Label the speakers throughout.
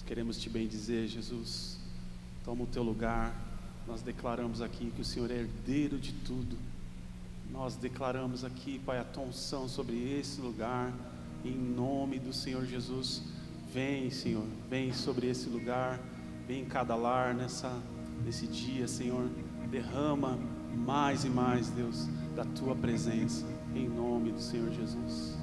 Speaker 1: queremos te bendizer, Jesus. Toma o teu lugar. Nós declaramos aqui que o Senhor é herdeiro de tudo. Nós declaramos aqui, Pai, a tua unção sobre esse lugar, em nome do Senhor Jesus. Vem, Senhor, vem sobre esse lugar, vem em cada lar nesse dia, Senhor. Derrama mais e mais, Deus, da tua presença, em nome do Senhor Jesus.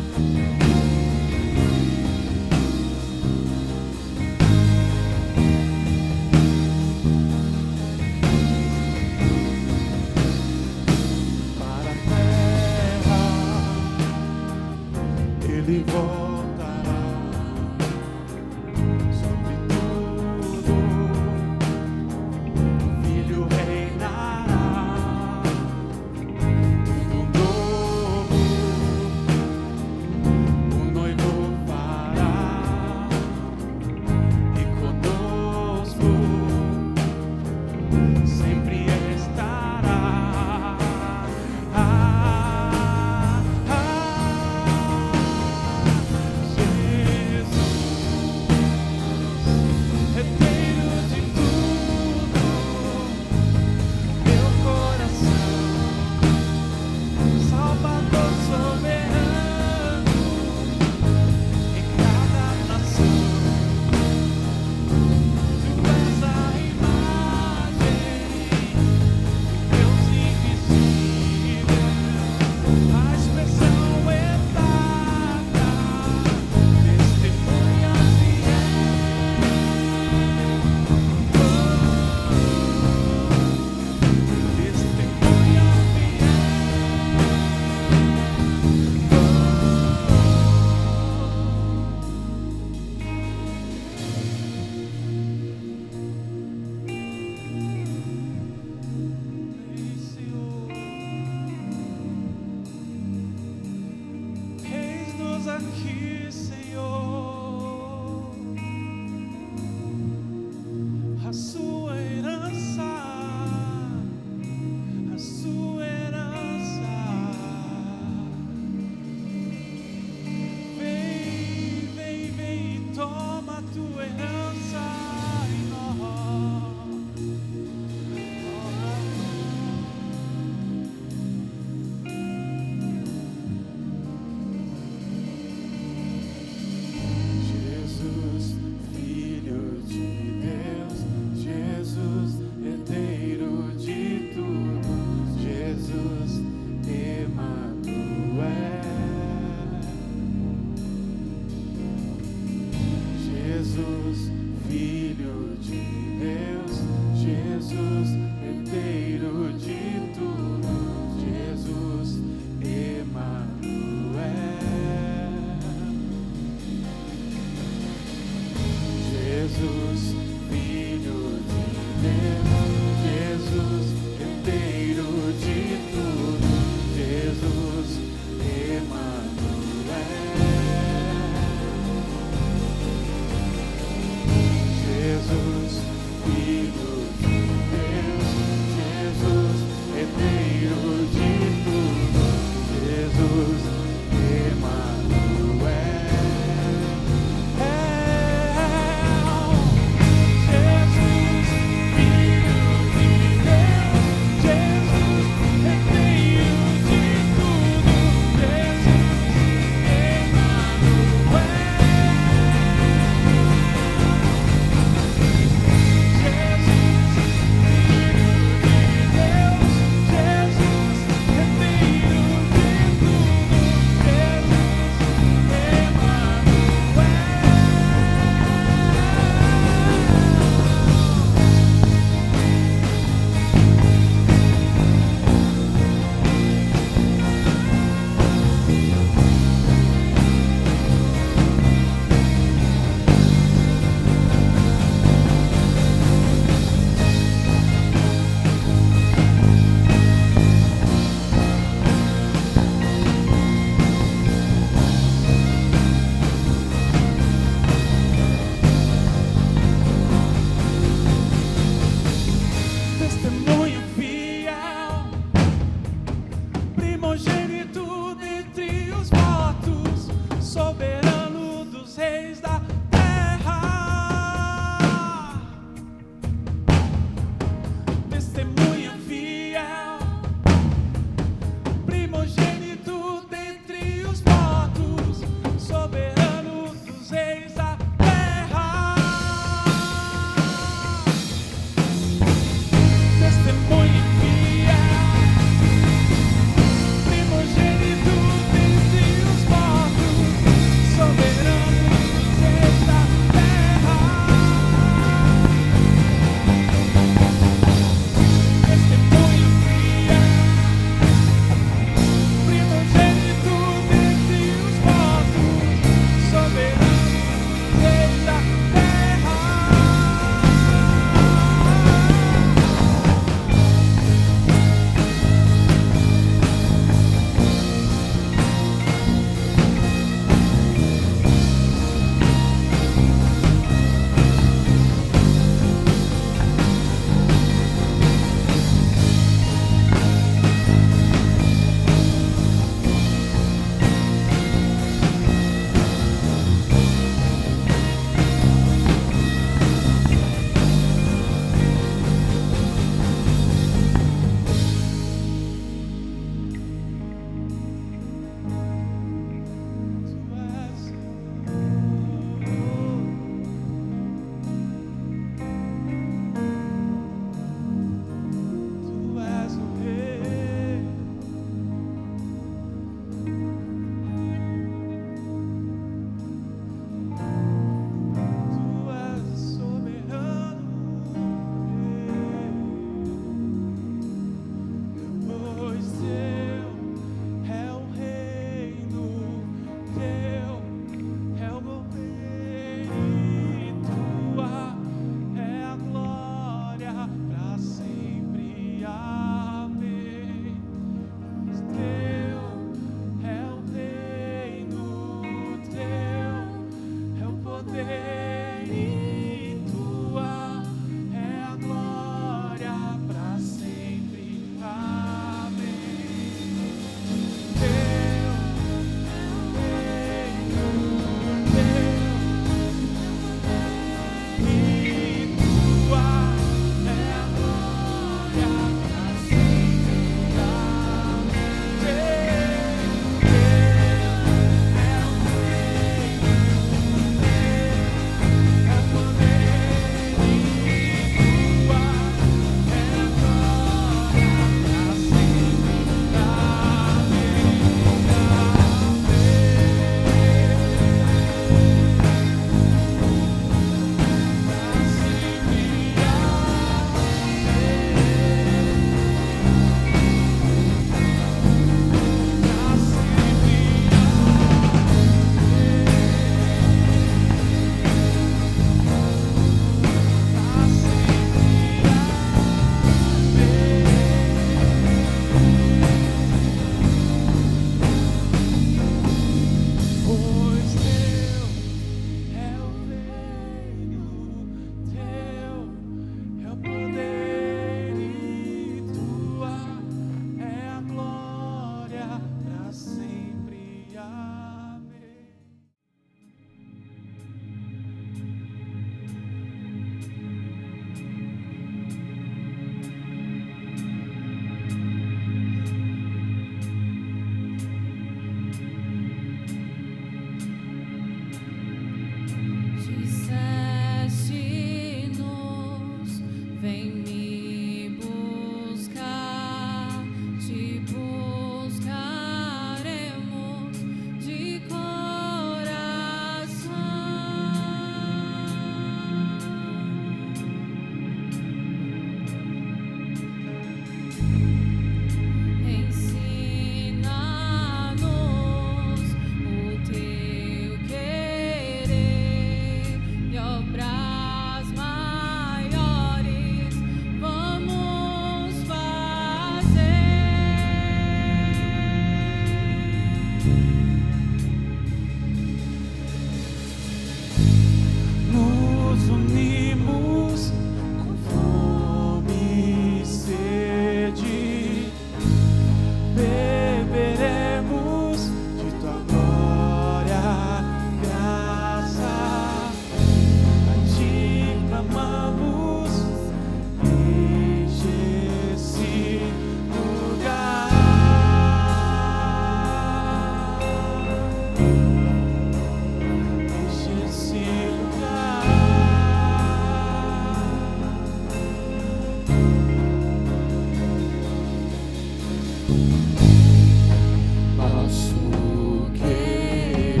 Speaker 1: Nosso querer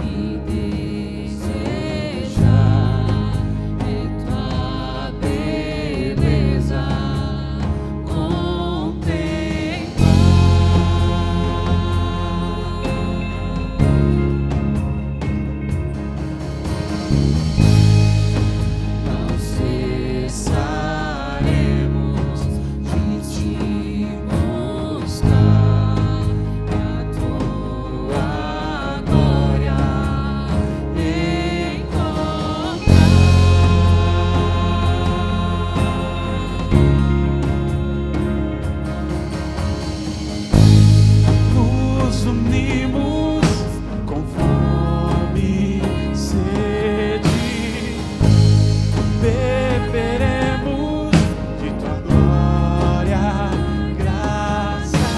Speaker 1: e desejar é tua beleza não cessaremos de te buscar a tua glória nos unimos com fome e sede, beberemos de tua glória, graça,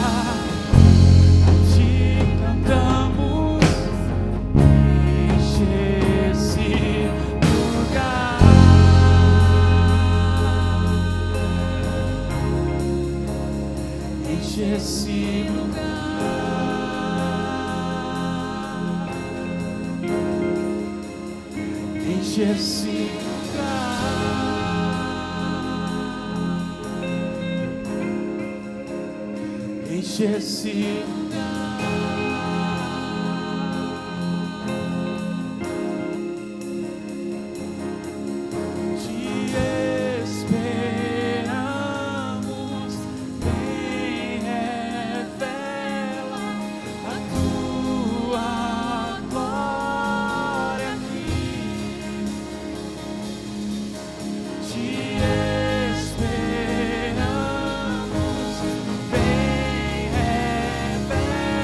Speaker 1: te cantamos, enche esse lugar, enche esse lugar, enche esse lugar, enche esse te esperamos, vem revela a tua glória aqui. Te esperamos, vem revela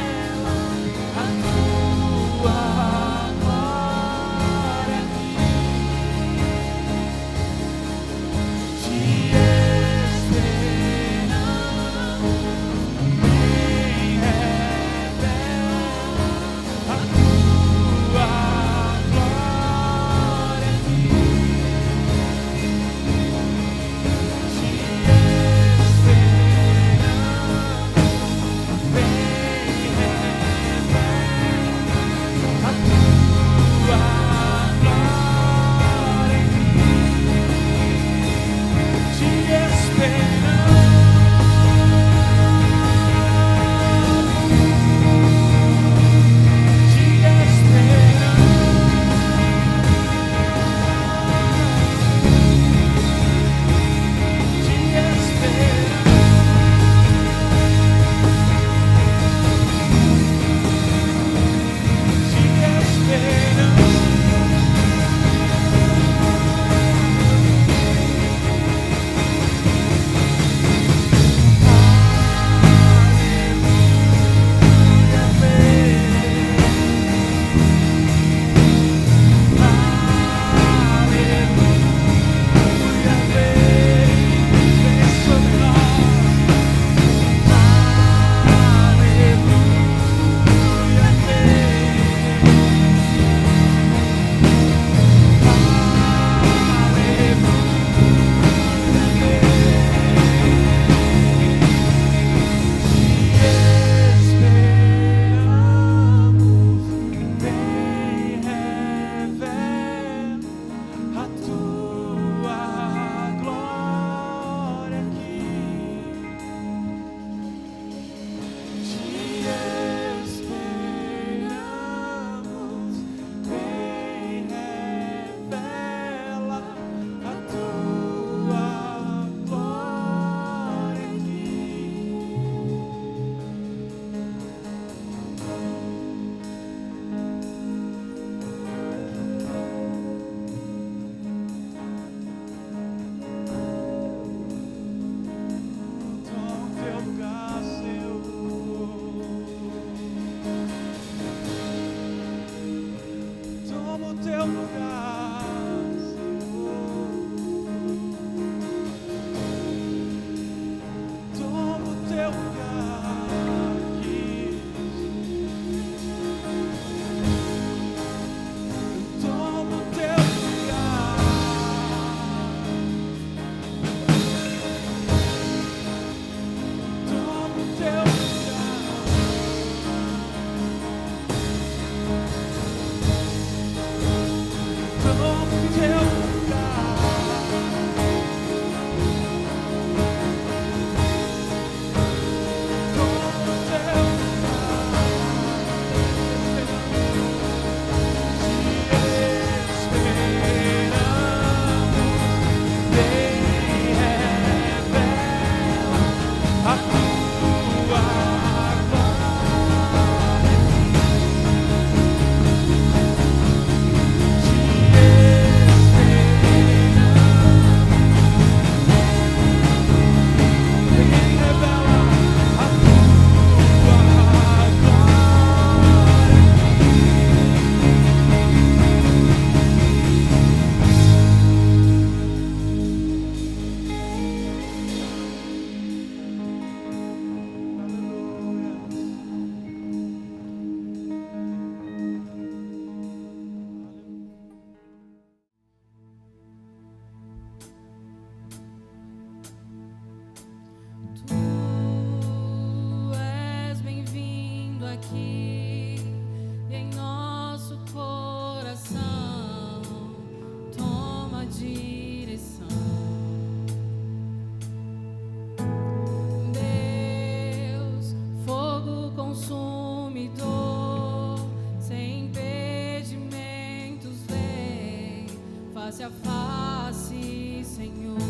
Speaker 2: aqui em nosso coração. Toma a direção. Deus, fogo consumidor, sem impedimentos, vem face a face, Senhor.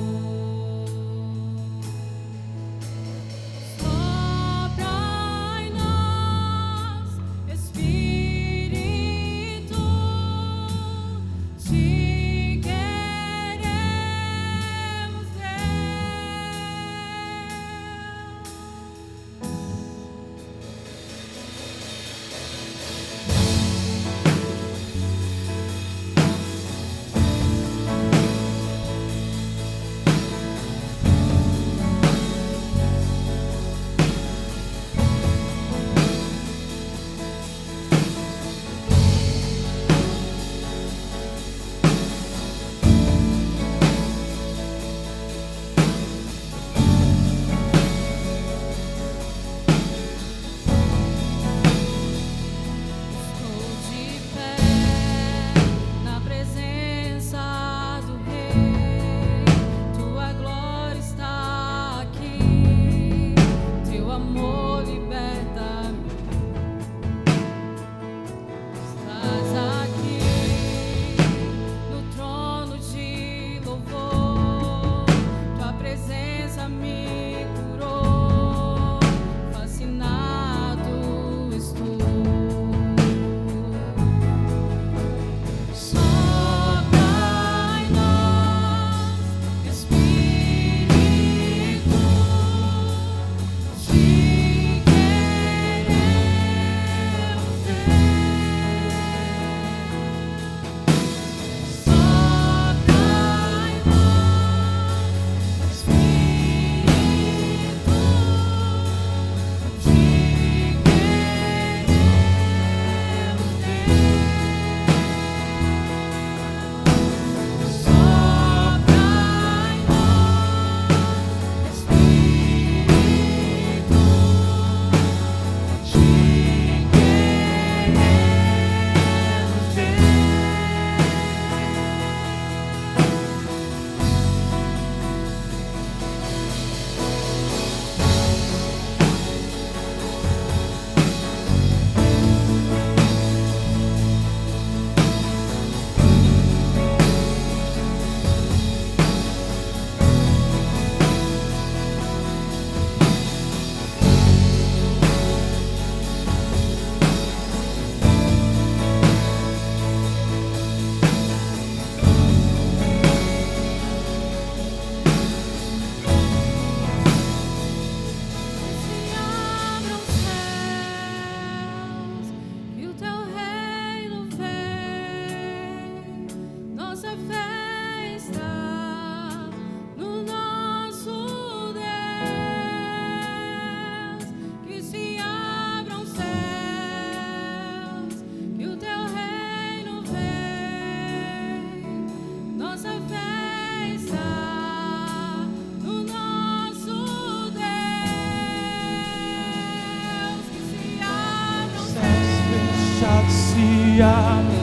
Speaker 1: Se abre,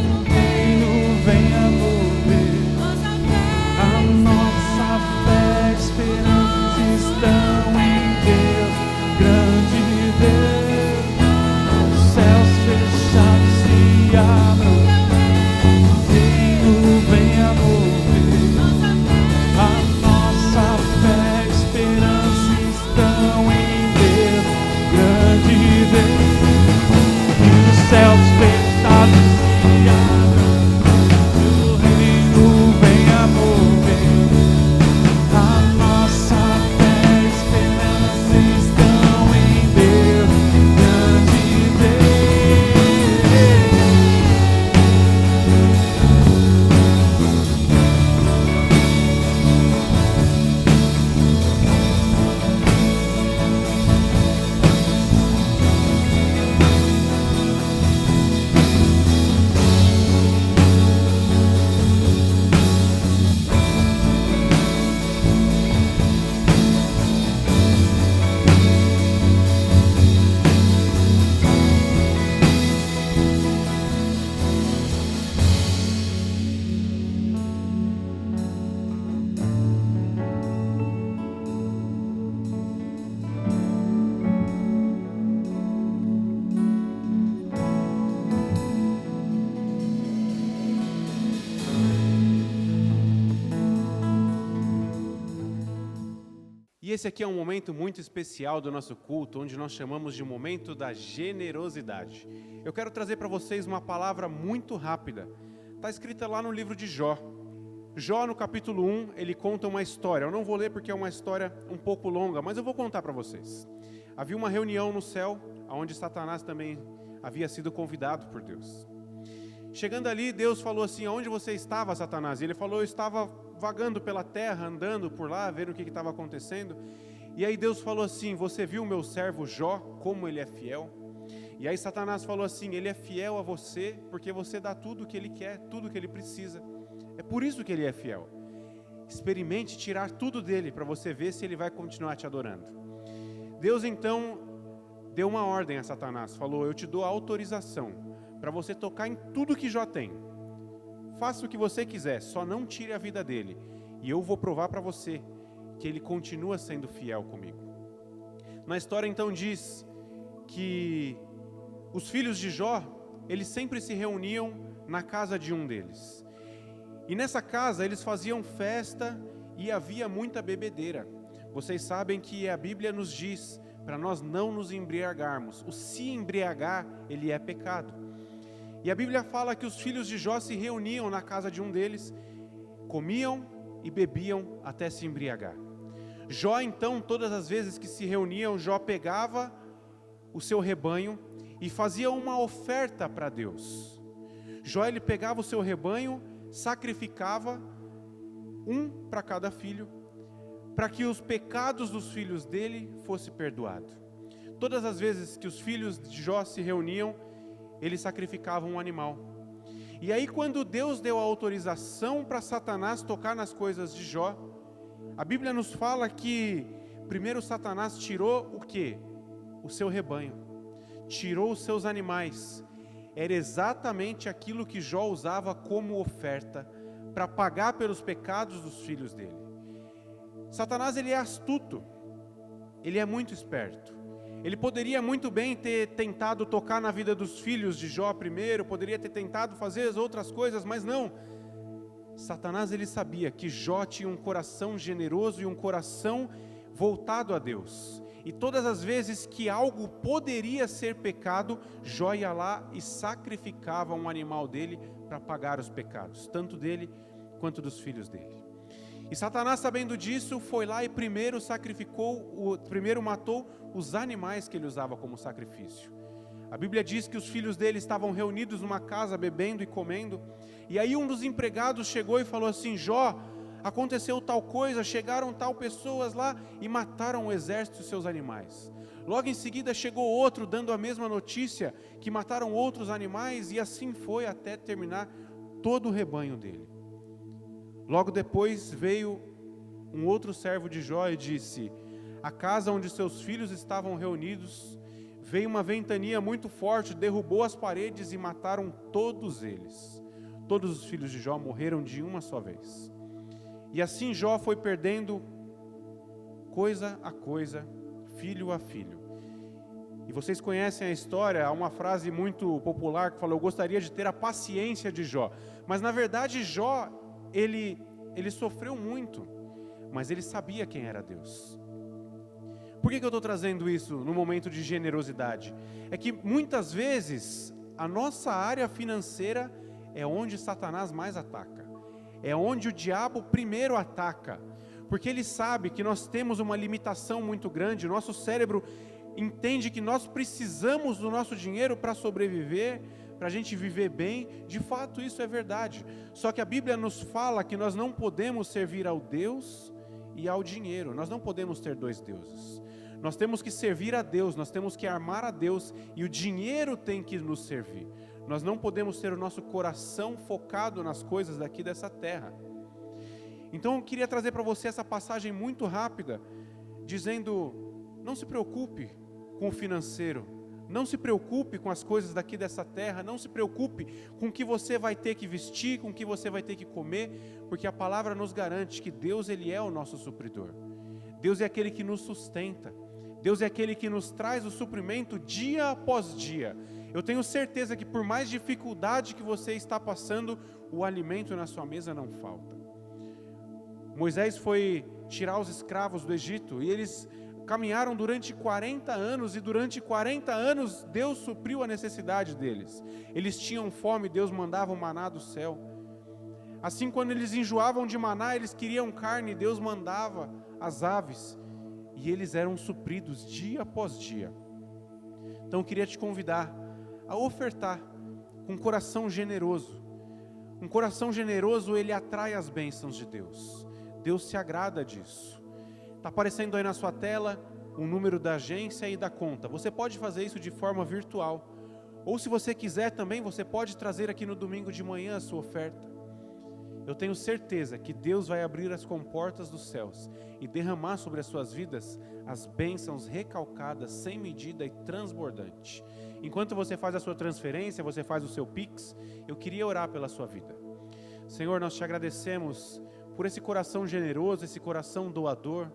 Speaker 1: o reino venha mover. A nossa fé, esperança estão em Deus, grande Deus. Os céus fechados se abram, o reino venha mover. A nossa fé, esperança estão em Deus, grande Deus. Céus fechados.
Speaker 3: E esse aqui é um momento muito especial do nosso culto, onde nós chamamos de momento da generosidade. Eu quero trazer para vocês uma palavra muito rápida. Está escrita lá no livro de Jó. Jó, no capítulo 1, ele conta uma história. Eu não vou ler porque é uma história um pouco longa, mas eu vou contar para vocês. Havia uma reunião no céu, onde Satanás também havia sido convidado por Deus. Chegando ali, Deus falou assim: onde você estava, Satanás? E ele falou: eu estava vagando pela terra, andando por lá, vendo o que estava acontecendo. E aí Deus falou assim: você viu o meu servo Jó, como ele é fiel? E aí Satanás falou assim: ele é fiel a você, porque você dá tudo o que ele quer, tudo o que ele precisa. É por isso que ele é fiel. Experimente tirar tudo dele, para você ver se ele vai continuar te adorando. Deus então deu uma ordem a Satanás, falou: eu te dou a autorização para você tocar em tudo que Jó tem. Faça o que você quiser, só não tire a vida dele. E eu vou provar para você que ele continua sendo fiel comigo. Na história então diz que os filhos de Jó, eles sempre se reuniam na casa de um deles. E nessa casa eles faziam festa e havia muita bebedeira. Vocês sabem que a Bíblia nos diz para nós não nos embriagarmos. O se embriagar, ele é pecado. E a Bíblia fala que os filhos de Jó se reuniam na casa de um deles, comiam e bebiam até se embriagar. Jó então, todas as vezes que se reuniam, Jó pegava o seu rebanho e fazia uma oferta para Deus. Jó, ele pegava o seu rebanho, sacrificava um para cada filho, para que os pecados dos filhos dele fossem perdoados. Todas as vezes que os filhos de Jó se reuniam, eles sacrificavam um animal. E aí quando Deus deu a autorização para Satanás tocar nas coisas de Jó, a Bíblia nos fala que primeiro Satanás tirou o quê? O seu rebanho, tirou os seus animais. Era exatamente aquilo que Jó usava como oferta para pagar pelos pecados dos filhos dele. Satanás, ele é astuto, ele é muito esperto. Ele poderia muito bem ter tentado tocar na vida dos filhos de Jó primeiro, poderia ter tentado fazer as outras coisas, mas não. Satanás, ele sabia que Jó tinha um coração generoso e um coração voltado a Deus. E todas as vezes que algo poderia ser pecado, Jó ia lá e sacrificava um animal dele para pagar os pecados, tanto dele quanto dos filhos dele. E Satanás, sabendo disso, foi lá e primeiro matou os animais que ele usava como sacrifício. A Bíblia diz que os filhos dele estavam reunidos numa casa, bebendo e comendo. E aí um dos empregados chegou e falou assim: Jó, aconteceu tal coisa, chegaram tal pessoas lá e mataram o exército dos seus animais. Logo em seguida chegou outro dando a mesma notícia, que mataram outros animais, e assim foi até terminar todo o rebanho dele. Logo depois veio um outro servo de Jó e disse: a casa onde seus filhos estavam reunidos, veio uma ventania muito forte, derrubou as paredes e mataram todos eles. Todos os filhos de Jó morreram de uma só vez. E assim Jó foi perdendo coisa a coisa, filho a filho. E vocês conhecem a história, há uma frase muito popular que fala: eu gostaria de ter a paciência de Jó. Mas na verdade Jó, ele sofreu muito, mas ele sabia quem era Deus. Por que eu estou trazendo isso no momento de generosidade? É que muitas vezes a nossa área financeira é onde Satanás mais ataca. É onde o diabo primeiro ataca. Porque ele sabe que nós temos uma limitação muito grande. Nosso cérebro entende que nós precisamos do nosso dinheiro para sobreviver, para a gente viver bem. De fato isso é verdade. Só que a Bíblia nos fala que nós não podemos servir ao Deus e ao dinheiro. Nós não podemos ter dois deuses. Nós temos que servir a Deus, nós temos que amar a Deus, e o dinheiro tem que nos servir. Nós não podemos ter o nosso coração focado nas coisas daqui dessa terra. Então eu queria trazer para você essa passagem muito rápida, dizendo: não se preocupe com o financeiro, não se preocupe com as coisas daqui dessa terra, não se preocupe com o que você vai ter que vestir, com o que você vai ter que comer, porque a palavra nos garante que Deus, ele é o nosso supridor. Deus é aquele que nos sustenta. Deus é aquele que nos traz o suprimento dia após dia. Eu tenho certeza que por mais dificuldade que você está passando, o alimento na sua mesa não falta. Moisés foi tirar os escravos do Egito, e eles caminharam durante 40 anos, e durante 40 anos Deus supriu a necessidade deles. Eles tinham fome, Deus mandava o maná do céu. Assim, quando eles enjoavam de maná, eles queriam carne, Deus mandava as aves, e eles eram supridos dia após dia. Então eu queria te convidar a ofertar com um coração generoso. Um coração generoso, ele atrai as bênçãos de Deus. Deus se agrada disso. Está aparecendo aí na sua tela o número da agência e da conta. Você pode fazer isso de forma virtual. Ou se você quiser também, você pode trazer aqui no domingo de manhã a sua oferta. Eu tenho certeza que Deus vai abrir as comportas dos céus e derramar sobre as suas vidas as bênçãos recalcadas, sem medida e transbordante. Enquanto você faz a sua transferência, você faz o seu Pix, eu queria orar pela sua vida. Senhor, nós te agradecemos por esse coração generoso, esse coração doador,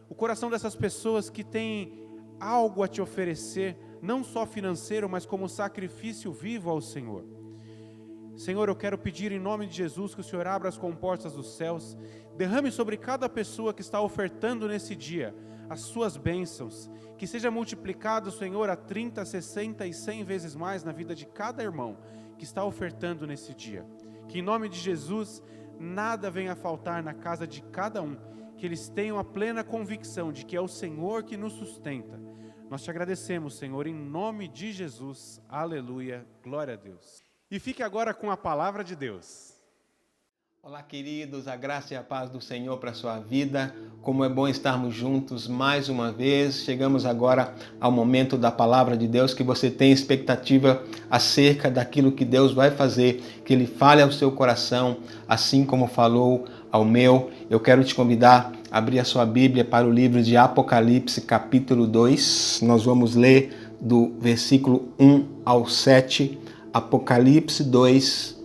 Speaker 3: o coração dessas pessoas que têm algo a te oferecer, não só financeiro, mas como sacrifício vivo ao Senhor. Senhor, eu quero pedir em nome de Jesus que o Senhor abra as comportas dos céus, derrame sobre cada pessoa que está ofertando nesse dia as suas bênçãos, que seja multiplicado, Senhor, a 30, 60 e 100 vezes mais na vida de cada irmão que está ofertando nesse dia. Que em nome de Jesus nada venha a faltar na casa de cada um, que eles tenham a plena convicção de que é o Senhor que nos sustenta. Nós te agradecemos, Senhor, em nome de Jesus. Aleluia, glória a Deus. E fique agora com a palavra de Deus.
Speaker 4: Olá, queridos, a graça e a paz do Senhor para a sua vida. Como é bom estarmos juntos mais uma vez. Chegamos agora ao momento da palavra de Deus, que você tem expectativa acerca daquilo que Deus vai fazer, que Ele fale ao seu coração, assim como falou ao meu. Eu quero te convidar a abrir a sua Bíblia para o livro de Apocalipse, capítulo 2. Nós vamos ler do versículo 1 ao 7. Apocalipse 2,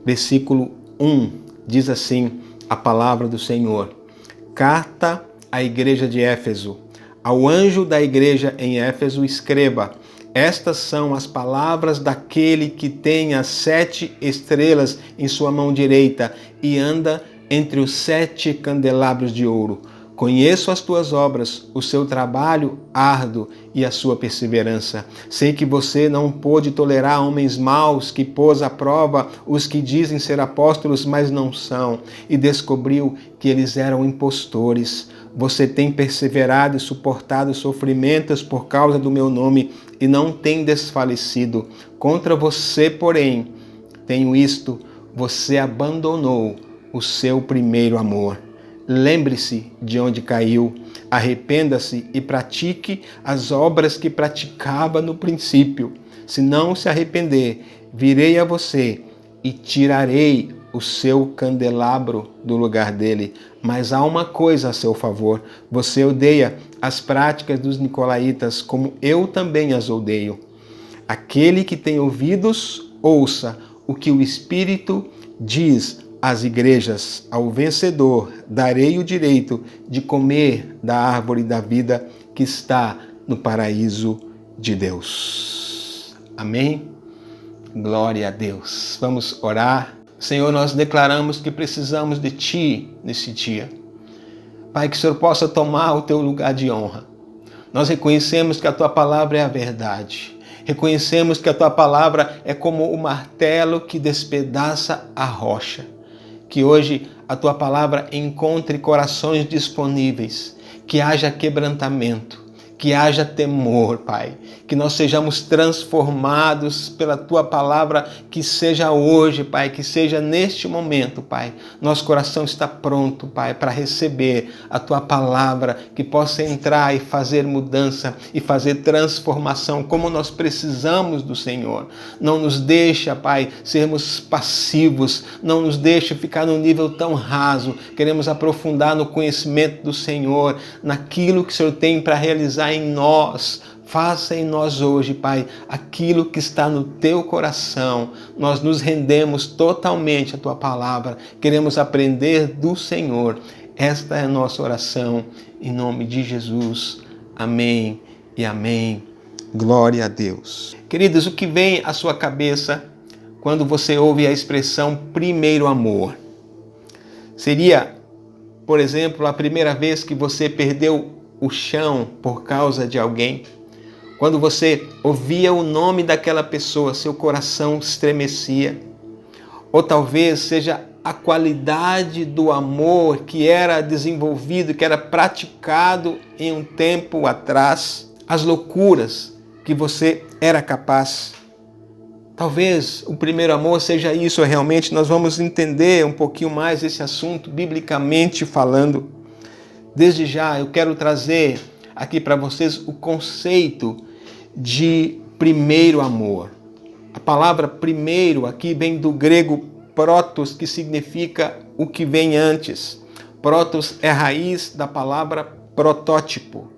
Speaker 4: versículo 1. Diz assim a palavra do Senhor. Carta à igreja de Éfeso. Ao anjo da igreja em Éfeso escreva: estas são as palavras daquele que tem as 7 estrelas em sua mão direita e anda entre os 7 candelabros de ouro. Conheço as tuas obras, o seu trabalho árduo e a sua perseverança. Sei que você não pôde tolerar homens maus, que pôs à prova os que dizem ser apóstolos, mas não são, e descobriu que eles eram impostores. Você tem perseverado e suportado sofrimentos por causa do meu nome e não tem desfalecido. Contra você, porém, tenho isto: você abandonou o seu primeiro amor. Lembre-se de onde caiu, arrependa-se e pratique as obras que praticava no princípio. Se não se arrepender, virei a você e tirarei o seu candelabro do lugar dele. Mas há uma coisa a seu favor: você odeia as práticas dos nicolaítas, como eu também as odeio. Aquele que tem ouvidos, ouça o que o Espírito diz às igrejas. Ao vencedor darei o direito de comer da árvore da vida que está no paraíso de Deus. Amém? Glória a Deus. Vamos orar. Senhor, nós declaramos que precisamos de Ti nesse dia. Pai, que o Senhor possa tomar o Teu lugar de honra. Nós reconhecemos que a Tua palavra é a verdade. Reconhecemos que a Tua palavra é como o martelo que despedaça a rocha. Que hoje a Tua palavra encontre corações disponíveis, que haja quebrantamento, que haja temor, Pai. Que nós sejamos transformados pela Tua palavra, que seja hoje, Pai, que seja neste momento, Pai. Nosso coração está pronto, Pai, para receber a Tua palavra, que possa entrar e fazer mudança e fazer transformação, como nós precisamos do Senhor. Não nos deixa, Pai, sermos passivos, não nos deixa ficar num nível tão raso. Queremos aprofundar no conhecimento do Senhor, naquilo que o Senhor tem para realizar em nós. Faça em nós hoje, Pai, aquilo que está no Teu coração. Nós nos rendemos totalmente à Tua palavra. Queremos aprender do Senhor. Esta é a nossa oração, em nome de Jesus. Amém e amém. Glória a Deus. Queridos, o que vem à sua cabeça quando você ouve a expressão primeiro amor? Seria Por exemplo, a primeira vez que você perdeu o chão por causa de alguém? Quando você ouvia o nome daquela pessoa, seu coração estremecia? Ou talvez seja a qualidade do amor que era desenvolvido, que era praticado em um tempo atrás, as loucuras que você era capaz. Talvez o primeiro amor seja isso realmente. Nós vamos entender um pouquinho mais esse assunto, biblicamente falando. Desde já eu quero trazer aqui para vocês o conceito de primeiro amor. A palavra primeiro aqui vem do grego protos, que significa o que vem antes. Protos é a raiz da palavra protótipo,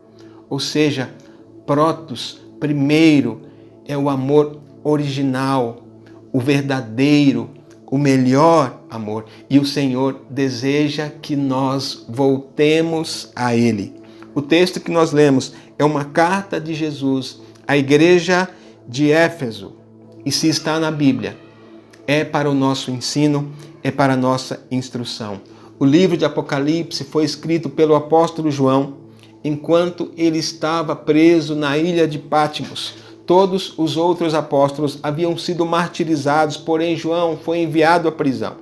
Speaker 4: ou seja, protos, primeiro, é o amor original, o verdadeiro, o melhor amor. E o Senhor deseja que nós voltemos a Ele. O texto que nós lemos é uma carta de Jesus à igreja de Éfeso. E se está na Bíblia, é para o nosso ensino, é para a nossa instrução. O livro de Apocalipse foi escrito pelo apóstolo João enquanto ele estava preso na ilha de Patmos. Todos os outros apóstolos haviam sido martirizados, porém João foi enviado à prisão.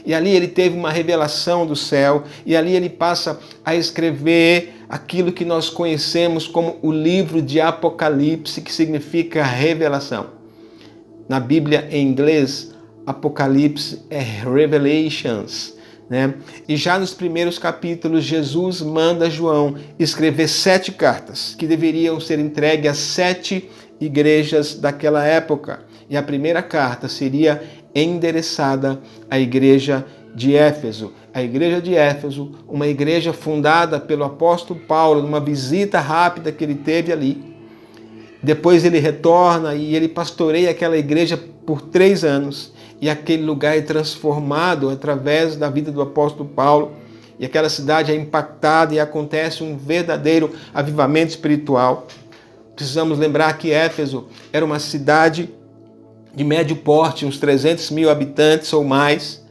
Speaker 4: E ali ele teve uma revelação do céu, e ali ele passa a escrever aquilo que nós conhecemos como o livro de Apocalipse, que significa revelação. Na Bíblia em inglês, Apocalipse é Revelations, né? E já nos primeiros capítulos, Jesus manda João escrever 7 cartas que deveriam ser entregues às 7 igrejas daquela época. E a primeira carta seria endereçada à igreja de Éfeso. A igreja de Éfeso, uma igreja fundada pelo apóstolo Paulo, numa visita rápida que ele teve ali. Depois ele retorna e ele pastoreia aquela igreja por 3 anos. E aquele lugar é transformado através da vida do apóstolo Paulo. E aquela cidade é impactada e acontece um verdadeiro avivamento espiritual. Precisamos lembrar que Éfeso era uma cidade de médio porte, uns 300 mil habitantes ou mais.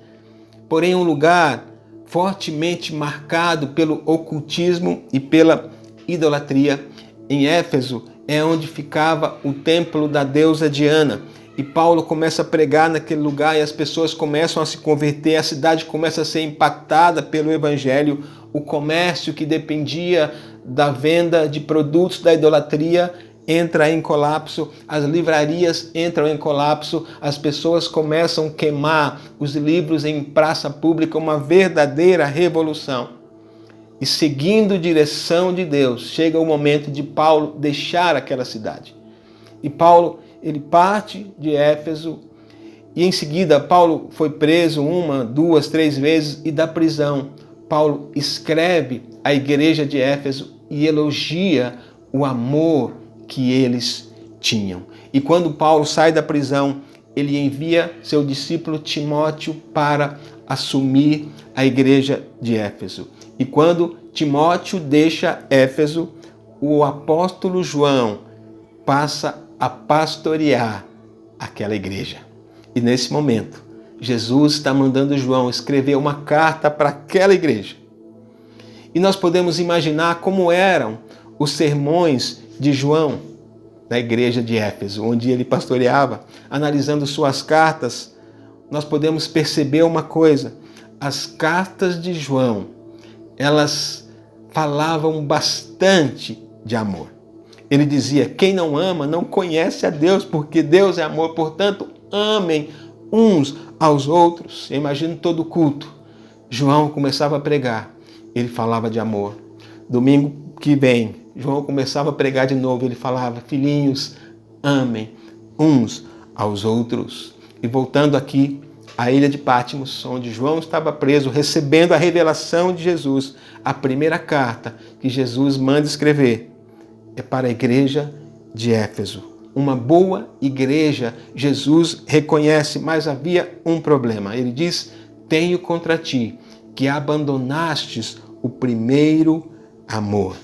Speaker 4: Porém, um lugar fortemente marcado pelo ocultismo e pela idolatria. Em Éfeso é onde ficava o templo da deusa Diana. E Paulo começa a pregar naquele lugar e as pessoas começam a se converter, a cidade começa a ser impactada pelo evangelho. O comércio que dependia da venda de produtos da idolatria entra em colapso, as livrarias entram em colapso, as pessoas começam a queimar os livros em praça pública, uma verdadeira revolução. E seguindo direção de Deus, chega o momento de Paulo deixar aquela cidade. E Paulo, ele parte de Éfeso e em seguida Paulo foi preso 1, 2, 3 vezes e da prisão Paulo escreve à igreja de Éfeso e elogia o amor que eles tinham. E quando Paulo sai da prisão, ele envia seu discípulo Timóteo para assumir a igreja de Éfeso. E quando Timóteo deixa Éfeso, o apóstolo João passa a pastorear aquela igreja. E nesse momento, Jesus está mandando João escrever uma carta para aquela igreja. E nós podemos imaginar como eram os sermões de João na igreja de Éfeso, onde ele pastoreava. Analisando suas cartas, nós podemos perceber uma coisa. As cartas de João, elas falavam bastante de amor. Ele dizia, quem não ama não conhece a Deus, porque Deus é amor, portanto, amem uns aos outros. Eu imagino todo culto. João começava a pregar, ele falava de amor. Domingo que vem, João começava a pregar de novo, ele falava, filhinhos, amem uns aos outros. E voltando aqui à ilha de Patmos, onde João estava preso, recebendo a revelação de Jesus, a primeira carta que Jesus manda escrever é para a igreja de Éfeso. Uma boa igreja, Jesus reconhece, mas havia um problema. Ele diz, tenho contra ti que abandonastes o primeiro amor.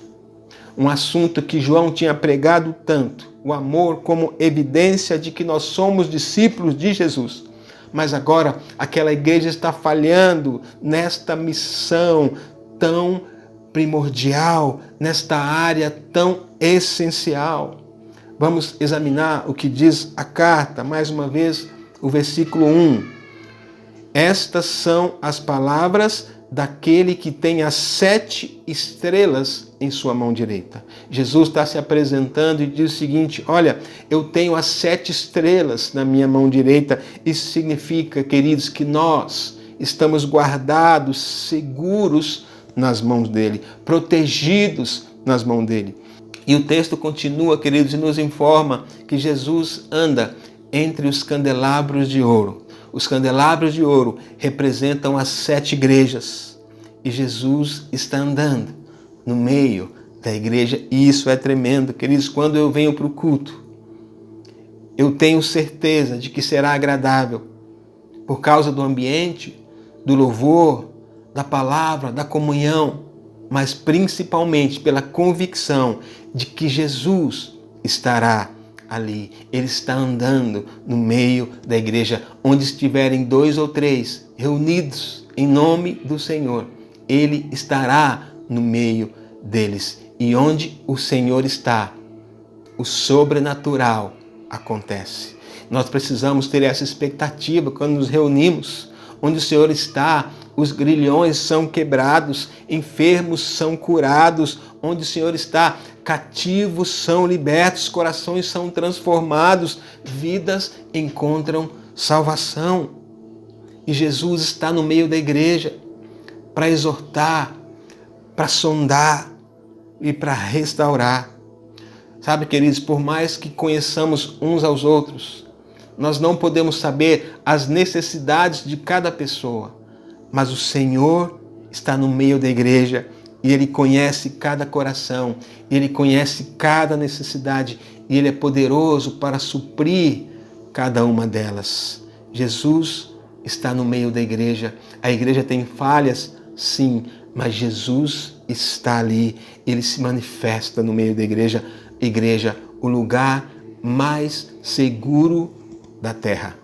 Speaker 4: Um assunto que João tinha pregado tanto, o amor como evidência de que nós somos discípulos de Jesus. Mas agora aquela igreja está falhando nesta missão tão primordial, nesta área tão essencial. Vamos examinar o que diz a carta, mais uma vez, o versículo 1. Estas são as palavras daquele que tem as 7 estrelas em sua mão direita. Jesus está se apresentando e diz o seguinte: olha, eu tenho as 7 estrelas na minha mão direita. Isso significa, queridos, que nós estamos guardados, seguros nas mãos dele, protegidos nas mãos dele. E o texto continua, queridos, e nos informa que Jesus anda entre os candelabros de ouro. Os candelabros de ouro representam as 7 igrejas. E Jesus está andando no meio da igreja. E isso é tremendo, queridos. Quando eu venho para o culto, eu tenho certeza de que será agradável. Por causa do ambiente, do louvor, da palavra, da comunhão. Mas principalmente pela convicção de que Jesus estará ali. Ele está andando no meio da igreja. Onde estiverem 2 ou 3 reunidos em nome do Senhor, Ele estará no meio deles. E onde o Senhor está, o sobrenatural acontece. Nós precisamos ter essa expectativa quando nos reunimos. Onde o Senhor está, os grilhões são quebrados, enfermos são curados. Onde o Senhor está, cativos são libertos, corações são transformados, vidas encontram salvação. E Jesus está no meio da igreja para exortar, para sondar e para restaurar. Sabe, queridos, por mais que conheçamos uns aos outros, nós não podemos saber as necessidades de cada pessoa, mas o Senhor está no meio da igreja e Ele conhece cada coração, Ele conhece cada necessidade e Ele é poderoso para suprir cada uma delas. Jesus está no meio da igreja. A igreja tem falhas, sim, mas Jesus está ali. Ele se manifesta no meio da igreja. Igreja, o lugar mais seguro da terra.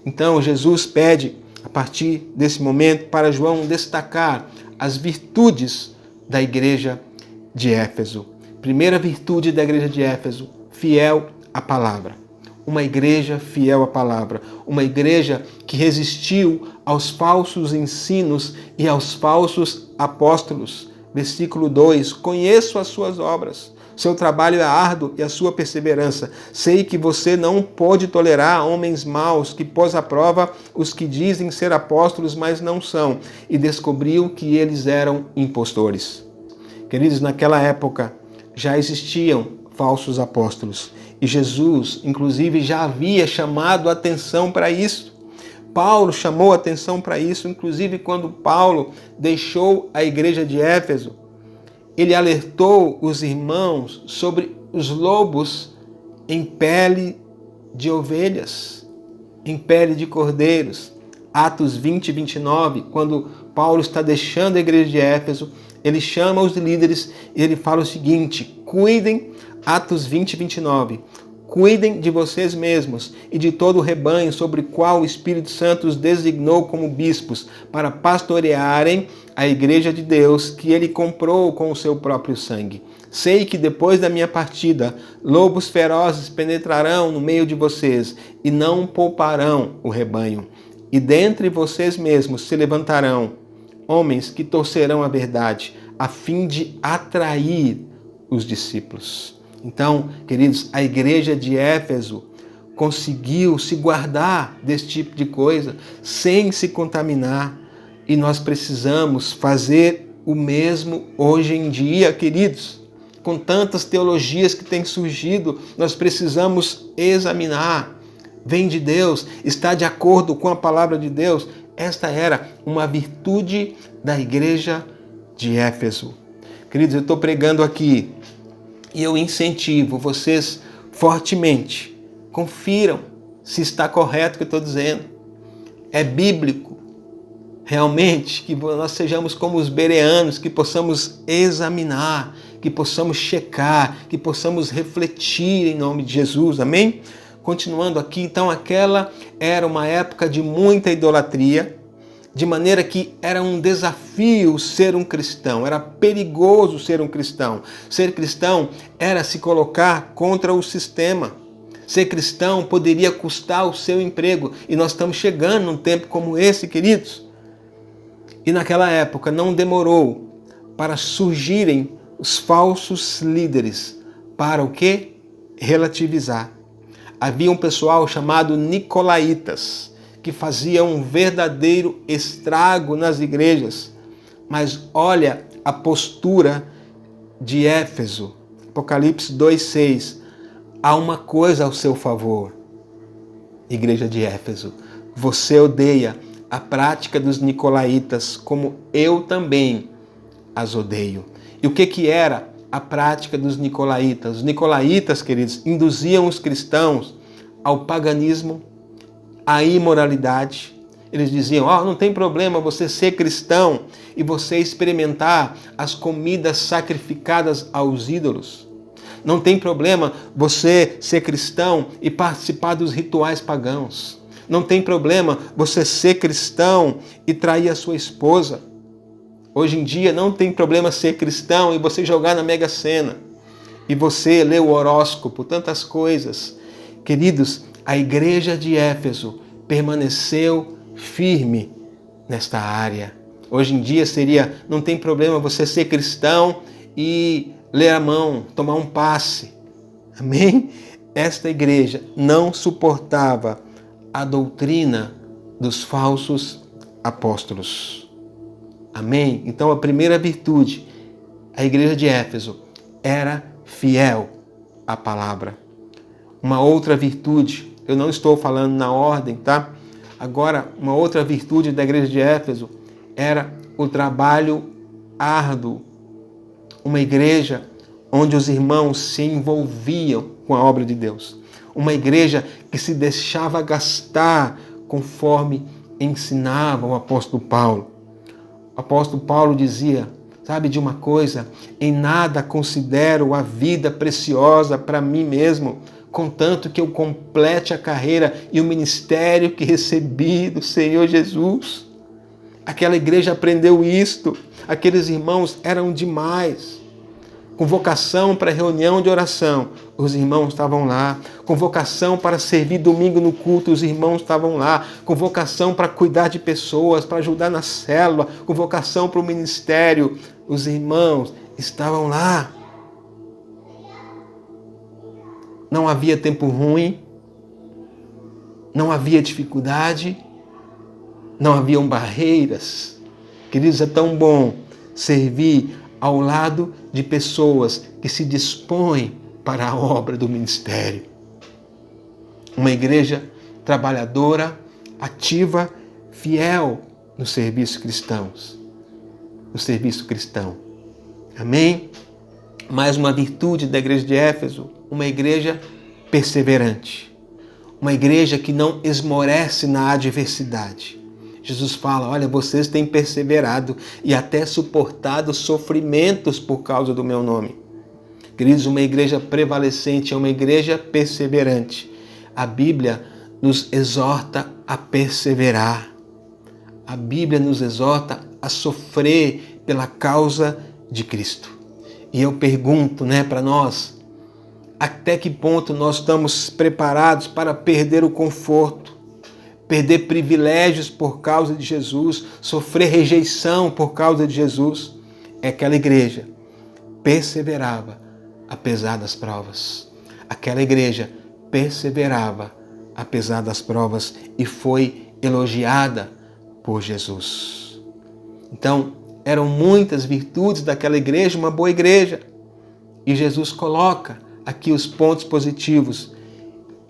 Speaker 4: Então, Jesus pede, a partir desse momento, para João destacar as virtudes da igreja de Éfeso. Primeira virtude da igreja de Éfeso: fiel à palavra. Uma igreja fiel à palavra. Uma igreja que resistiu aos falsos ensinos e aos falsos apóstolos. Versículo 2: conheço as suas obras. Seu trabalho é árduo e a sua perseverança. Sei que você não pode tolerar homens maus que pôs à prova os que dizem ser apóstolos, mas não são. E descobriu que eles eram impostores. Queridos, naquela época já existiam falsos apóstolos. E Jesus, inclusive, já havia chamado a atenção para isso. Paulo chamou a atenção para isso, inclusive quando Paulo deixou a igreja de Éfeso. Ele alertou os irmãos sobre os lobos em pele de ovelhas, em pele de cordeiros. Atos 20 e 29, quando Paulo está deixando a igreja de Éfeso, ele chama os líderes e ele fala o seguinte: cuidem, Atos 20 e 29, cuidem de vocês mesmos e de todo o rebanho sobre o qual o Espírito Santo os designou como bispos, para pastorearem a igreja de Deus que ele comprou com o seu próprio sangue. Sei que depois da minha partida, lobos ferozes penetrarão no meio de vocês e não pouparão o rebanho. E dentre vocês mesmos se levantarão homens que torcerão a verdade, a fim de atrair os discípulos. Então, queridos, a igreja de Éfeso conseguiu se guardar desse tipo de coisa sem se contaminar. E nós precisamos fazer o mesmo hoje em dia, queridos. Com tantas teologias que têm surgido, nós precisamos examinar. Vem de Deus? Está de acordo com a palavra de Deus? Esta era uma virtude da igreja de Éfeso. Queridos, eu estou pregando aqui e eu incentivo vocês fortemente. Confiram se está correto o que eu estou dizendo. É bíblico. Realmente, que nós sejamos como os bereanos, que possamos examinar, que possamos checar, que possamos refletir em nome de Jesus, amém? Continuando aqui, então, aquela era uma época de muita idolatria, de maneira que era um desafio ser um cristão, era perigoso ser um cristão. Ser cristão era se colocar contra o sistema. Ser cristão poderia custar o seu emprego. E nós estamos chegando num tempo como esse, queridos. E naquela época não demorou para surgirem os falsos líderes. Para o quê? Relativizar. Havia um pessoal chamado Nicolaítas, que fazia um verdadeiro estrago nas igrejas. Mas olha a postura de Éfeso. Apocalipse 2,6. Há uma coisa ao seu favor, igreja de Éfeso. Você odeia a prática dos nicolaítas, como eu também as odeio. E o que era a prática dos nicolaítas? Os nicolaítas, queridos, induziam os cristãos ao paganismo, à imoralidade. Eles diziam, não tem problema você ser cristão e você experimentar as comidas sacrificadas aos ídolos. Não tem problema você ser cristão e participar dos rituais pagãos. Não tem problema você ser cristão e trair a sua esposa. Hoje em dia não tem problema ser cristão e você jogar na Mega Sena. E você ler o horóscopo, tantas coisas. Queridos, a igreja de Éfeso permaneceu firme nesta área. Hoje em dia não tem problema você ser cristão e ler a mão, tomar um passe. Amém? Esta igreja não suportava a doutrina dos falsos apóstolos. Amém? Então a primeira virtude, a igreja de Éfeso era fiel à palavra. Uma outra virtude, eu não estou falando na ordem, tá? Agora, uma outra virtude da igreja de Éfeso era o trabalho árduo. Uma igreja onde os irmãos se envolviam com a obra de Deus. Uma igreja que se deixava gastar conforme ensinava o apóstolo Paulo. O apóstolo Paulo dizia, sabe de uma coisa? Em nada considero a vida preciosa para mim mesmo, contanto que eu complete a carreira e o ministério que recebi do Senhor Jesus. Aquela igreja aprendeu isto. Aqueles irmãos eram demais. Convocação para reunião de oração, os irmãos estavam lá. Convocação para servir domingo no culto, os irmãos estavam lá. Convocação para cuidar de pessoas, para ajudar na célula. Convocação para o ministério, os irmãos estavam lá. Não havia tempo ruim, não havia dificuldade, não haviam barreiras. Queridos, é tão bom servir ao lado de pessoas que se dispõem para a obra do ministério. Uma igreja trabalhadora, ativa, fiel no serviço cristão. Amém? Mais uma virtude da igreja de Éfeso, uma igreja perseverante. Uma igreja que não esmorece na adversidade. Jesus fala, olha, vocês têm perseverado e até suportado sofrimentos por causa do meu nome. Queridos, uma igreja prevalecente é uma igreja perseverante. A Bíblia nos exorta a perseverar. A Bíblia nos exorta a sofrer pela causa de Cristo. E eu pergunto, para nós, até que ponto nós estamos preparados para perder o conforto, perder privilégios por causa de Jesus, sofrer rejeição por causa de Jesus? Aquela igreja perseverava apesar das provas. Aquela igreja perseverava apesar das provas e foi elogiada por Jesus. Então, eram muitas virtudes daquela igreja, uma boa igreja. E Jesus coloca aqui os pontos positivos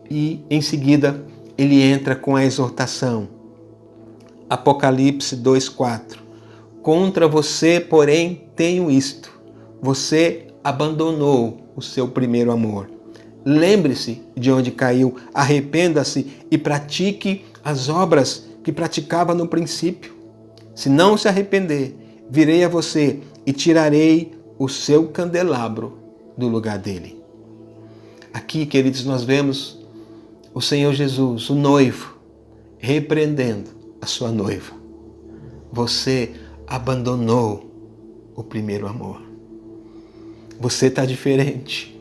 Speaker 4: e, em seguida, ele entra com a exortação. Apocalipse 2,4. Contra você, porém, tenho isto. Você abandonou o seu primeiro amor. Lembre-se de onde caiu, arrependa-se e pratique as obras que praticava no princípio. Se não se arrepender, virei a você e tirarei o seu candelabro do lugar dele. Aqui, queridos, nós vemos o Senhor Jesus, o noivo, repreendendo a sua noiva. você abandonou o primeiro amor. Você está diferente.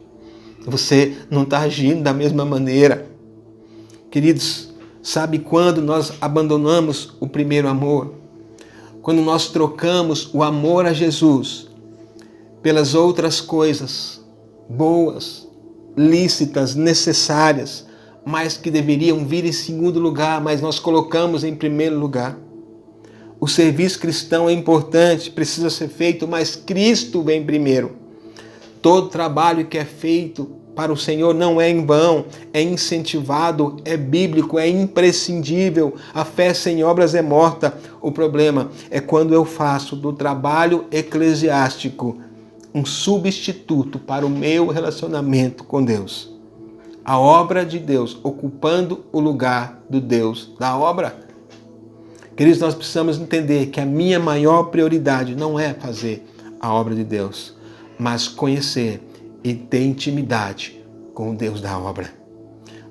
Speaker 4: Você não está agindo da mesma maneira. Queridos, sabe quando nós abandonamos o primeiro amor? Quando nós trocamos o amor a Jesus pelas outras coisas boas, lícitas, necessárias, mas que deveriam vir em segundo lugar, mas nós colocamos em primeiro lugar. O serviço cristão é importante, precisa ser feito, mas Cristo vem primeiro. Todo trabalho que é feito para o Senhor não é em vão, é incentivado, é bíblico, é imprescindível. A fé sem obras é morta. O problema é quando eu faço do trabalho eclesiástico um substituto para o meu relacionamento com Deus. A obra de Deus ocupando o lugar do Deus da obra. Queridos, nós precisamos entender que a minha maior prioridade não é fazer a obra de Deus, mas conhecer e ter intimidade com o Deus da obra.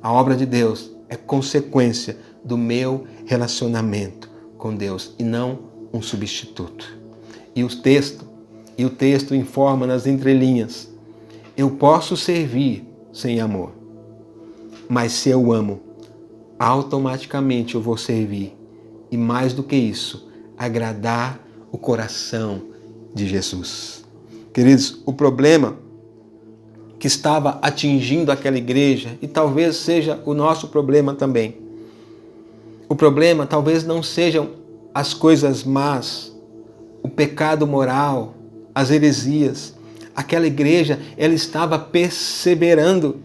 Speaker 4: A obra de Deus é consequência do meu relacionamento com Deus e não um substituto. E o texto informa nas entrelinhas: eu posso servir sem amor, mas se eu amo, automaticamente eu vou servir. E mais do que isso, agradar o coração de Jesus. Queridos, o problema que estava atingindo aquela igreja, e talvez seja o nosso problema também. O problema talvez não sejam as coisas más, o pecado moral, as heresias. Aquela igreja, ela estava perseverando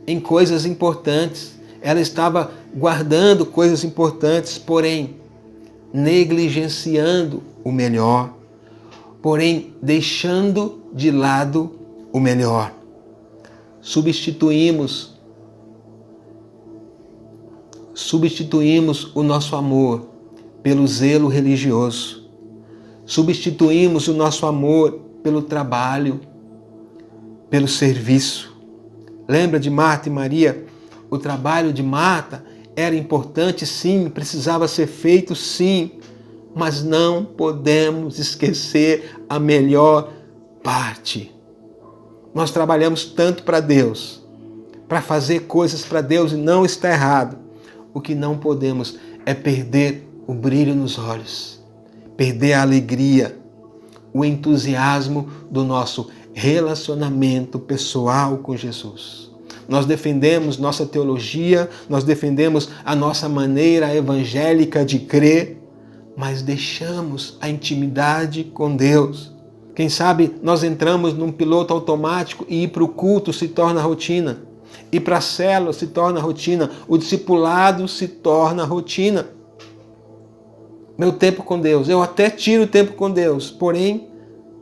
Speaker 4: em coisas importantes. Ela estava guardando coisas importantes, porém negligenciando o melhor, porém deixando de lado o melhor. Substituímos o nosso amor pelo zelo religioso. Substituímos o nosso amor pelo trabalho, pelo serviço. Lembra de Marta e Maria? O trabalho de Marta era importante, sim, precisava ser feito, sim, mas não podemos esquecer a melhor parte. Nós trabalhamos tanto para Deus, para fazer coisas para Deus, e não está errado. O que não podemos é perder o brilho nos olhos, perder a alegria, o entusiasmo do nosso relacionamento pessoal com Jesus. Nós defendemos nossa teologia, nós defendemos a nossa maneira evangélica de crer, mas deixamos a intimidade com Deus. Quem sabe nós entramos num piloto automático e ir para o culto se torna rotina, ir para a célula se torna rotina, o discipulado se torna rotina. Meu tempo com Deus, eu até tiro o tempo com Deus, porém,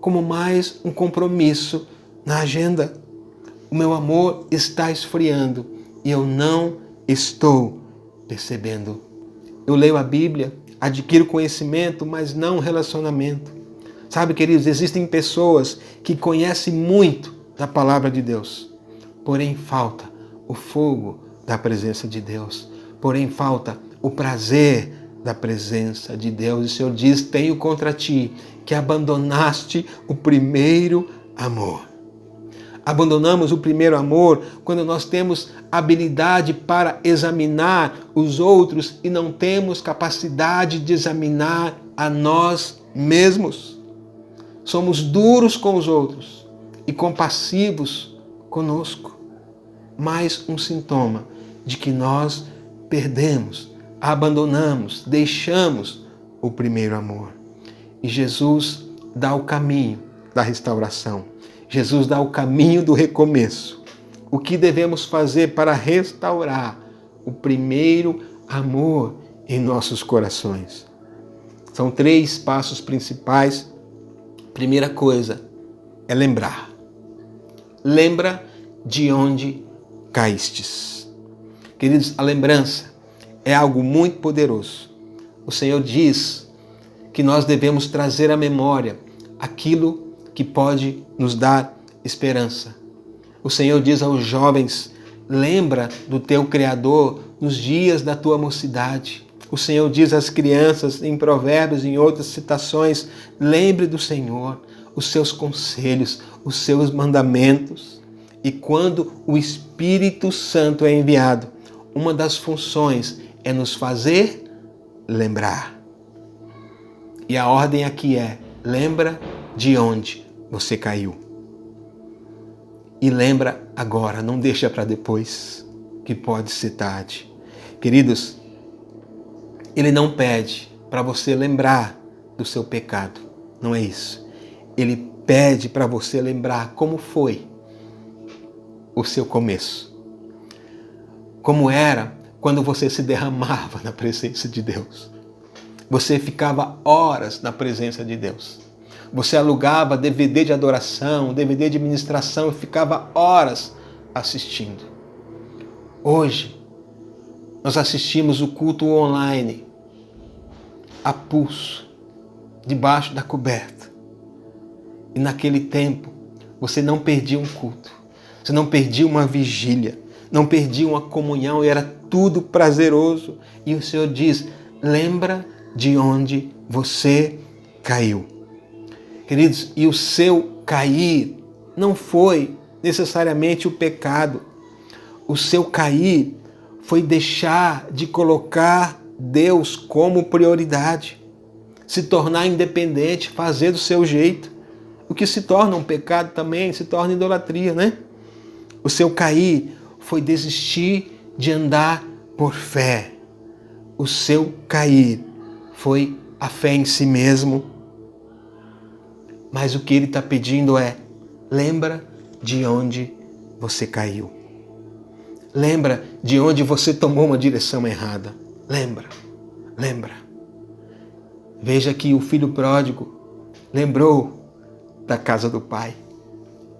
Speaker 4: como mais um compromisso na agenda. O meu amor está esfriando e eu não estou percebendo. Eu leio a Bíblia, adquiro conhecimento, mas não relacionamento. Sabe, queridos, existem pessoas que conhecem muito da palavra de Deus, porém falta o fogo da presença de Deus, porém falta o prazer da presença de Deus. E o Senhor diz: tenho contra ti que abandonaste o primeiro amor. Abandonamos o primeiro amor quando nós temos habilidade para examinar os outros e não temos capacidade de examinar a nós mesmos. Somos duros com os outros e compassivos conosco. Mais um sintoma de que nós perdemos, abandonamos, deixamos o primeiro amor. E Jesus dá o caminho da restauração. Jesus dá o caminho do recomeço. O que devemos fazer para restaurar o primeiro amor em nossos corações? São 3 passos principais. Primeira coisa é lembrar. Lembra de onde caístes. Queridos, a lembrança é algo muito poderoso. O Senhor diz que nós devemos trazer à memória aquilo que pode nos dar esperança. O Senhor diz aos jovens: lembra do teu Criador nos dias da tua mocidade. O Senhor diz às crianças em Provérbios, em outras citações, lembre do Senhor, os seus conselhos, os seus mandamentos. E quando o Espírito Santo é enviado, uma das funções é nos fazer lembrar. E a ordem aqui é: lembra de onde você caiu. E lembra agora, não deixa para depois, que pode ser tarde. Queridos, Ele não pede para você lembrar do seu pecado, não é isso. Ele pede para você lembrar como foi o seu começo. Como era quando você se derramava na presença de Deus. Você ficava horas na presença de Deus. Você alugava DVD de adoração, DVD de ministração e ficava horas assistindo. Hoje, nós assistimos o culto online, a pulso, debaixo da coberta. E naquele tempo, você não perdia um culto, você não perdia uma vigília, não perdia uma comunhão e era tudo prazeroso. E o Senhor diz: lembra de onde você caiu. Queridos, e o seu cair não foi necessariamente o pecado. O seu cair foi deixar de colocar Deus como prioridade, se tornar independente, fazer do seu jeito. O que se torna um pecado também, se torna idolatria, né? O seu cair foi desistir de andar por fé. O seu cair foi a fé em si mesmo. Mas o que ele está pedindo é: lembra de onde você caiu. Lembra de onde você tomou uma direção errada. Lembra. Veja que o filho pródigo lembrou da casa do pai.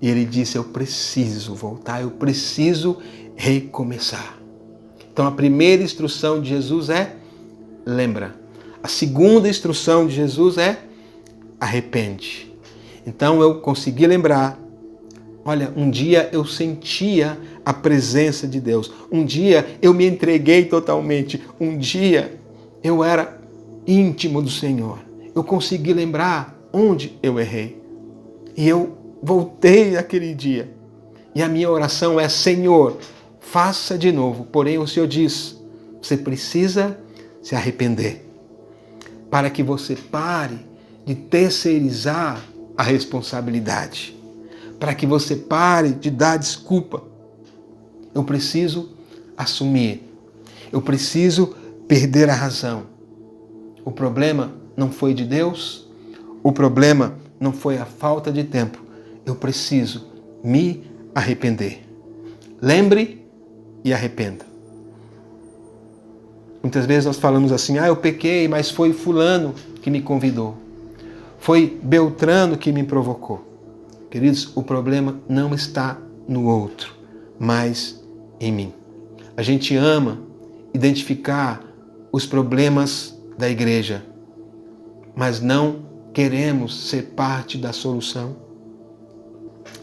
Speaker 4: E ele disse: eu preciso voltar, eu preciso recomeçar. Então a primeira instrução de Jesus é: lembra. A segunda instrução de Jesus é: arrepende. Então eu consegui lembrar. Olha, um dia eu sentia a presença de Deus. Um dia eu me entreguei totalmente. Um dia eu era íntimo do Senhor. Eu consegui lembrar onde eu errei. E eu voltei aquele dia. E a minha oração é: Senhor, faça de novo. Porém o Senhor diz: você precisa se arrepender. Para que você pare de terceirizar a responsabilidade. Para que você pare de dar desculpa. Eu preciso assumir. Eu preciso perder a razão. O problema não foi de Deus. O problema não foi a falta de tempo. Eu preciso me arrepender. Lembre e arrependa. Muitas vezes nós falamos assim: eu pequei, mas foi fulano que me convidou. Foi Beltrano que me provocou. Queridos, o problema não está no outro, mas em mim. A gente ama identificar os problemas da igreja, mas não queremos ser parte da solução.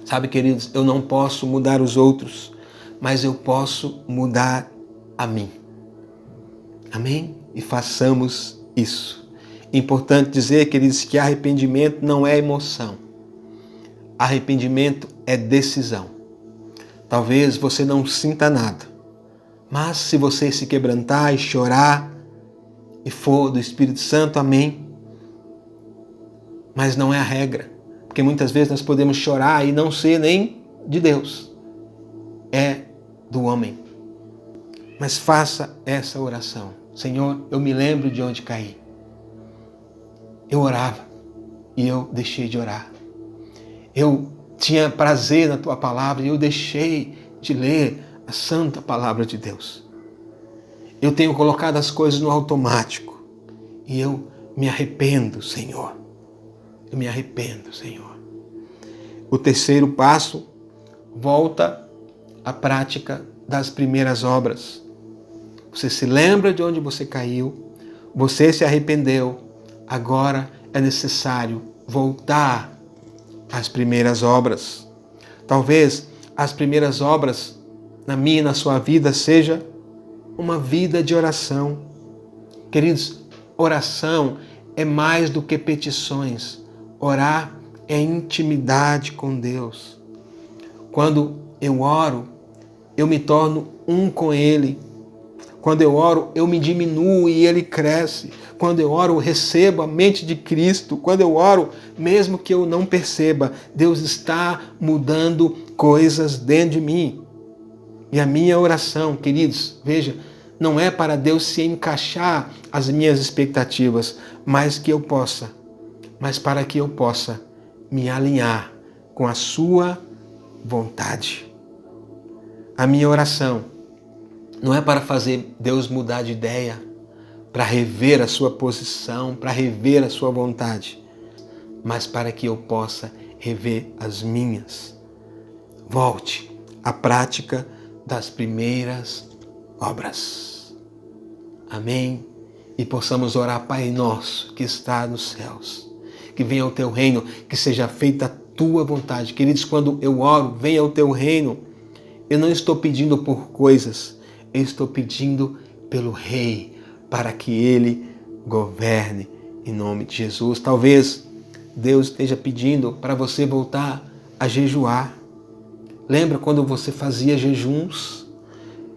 Speaker 4: Sabe, queridos, eu não posso mudar os outros, mas eu posso mudar a mim. Amém? E façamos isso. É importante dizer, queridos, que arrependimento não é emoção. Arrependimento é decisão. Talvez você não sinta nada, mas se você se quebrantar e chorar e for do Espírito Santo, amém. Mas não é a regra, porque muitas vezes nós podemos chorar e não ser nem de Deus, é do homem. Mas faça essa oração: Senhor, eu me lembro de onde caí. Eu orava e eu deixei de orar. Eu tinha prazer na tua palavra e eu deixei de ler a santa palavra de Deus. Eu tenho colocado as coisas no automático e eu me arrependo, Senhor. Eu me arrependo, Senhor. O terceiro passo, volta à prática das primeiras obras. Você se lembra de onde você caiu, você se arrependeu, agora é necessário voltar às primeiras obras. Talvez as primeiras obras na minha e na sua vida seja uma vida de oração. Queridos, oração é mais do que petições. Orar é intimidade com Deus. Quando eu oro, eu me torno um com Ele. Quando eu oro, eu me diminuo e Ele cresce. Quando eu oro, eu recebo a mente de Cristo. Quando eu oro, mesmo que eu não perceba, Deus está mudando coisas dentro de mim. E a minha oração, queridos, veja, não é para Deus se encaixar as minhas expectativas, mas para que eu possa me alinhar com a sua vontade. A minha oração não é para fazer Deus mudar de ideia, para rever a sua posição, para rever a sua vontade, mas para que eu possa rever as minhas. Volte à prática das primeiras obras. Amém? E possamos orar, Pai nosso que está nos céus, que venha o teu reino, que seja feita a tua vontade. Queridos, quando eu oro, venha o teu reino, eu não estou pedindo por coisas, eu estou pedindo pelo Rei, para que Ele governe em nome de Jesus. Talvez Deus esteja pedindo para você voltar a jejuar. Lembra quando você fazia jejuns?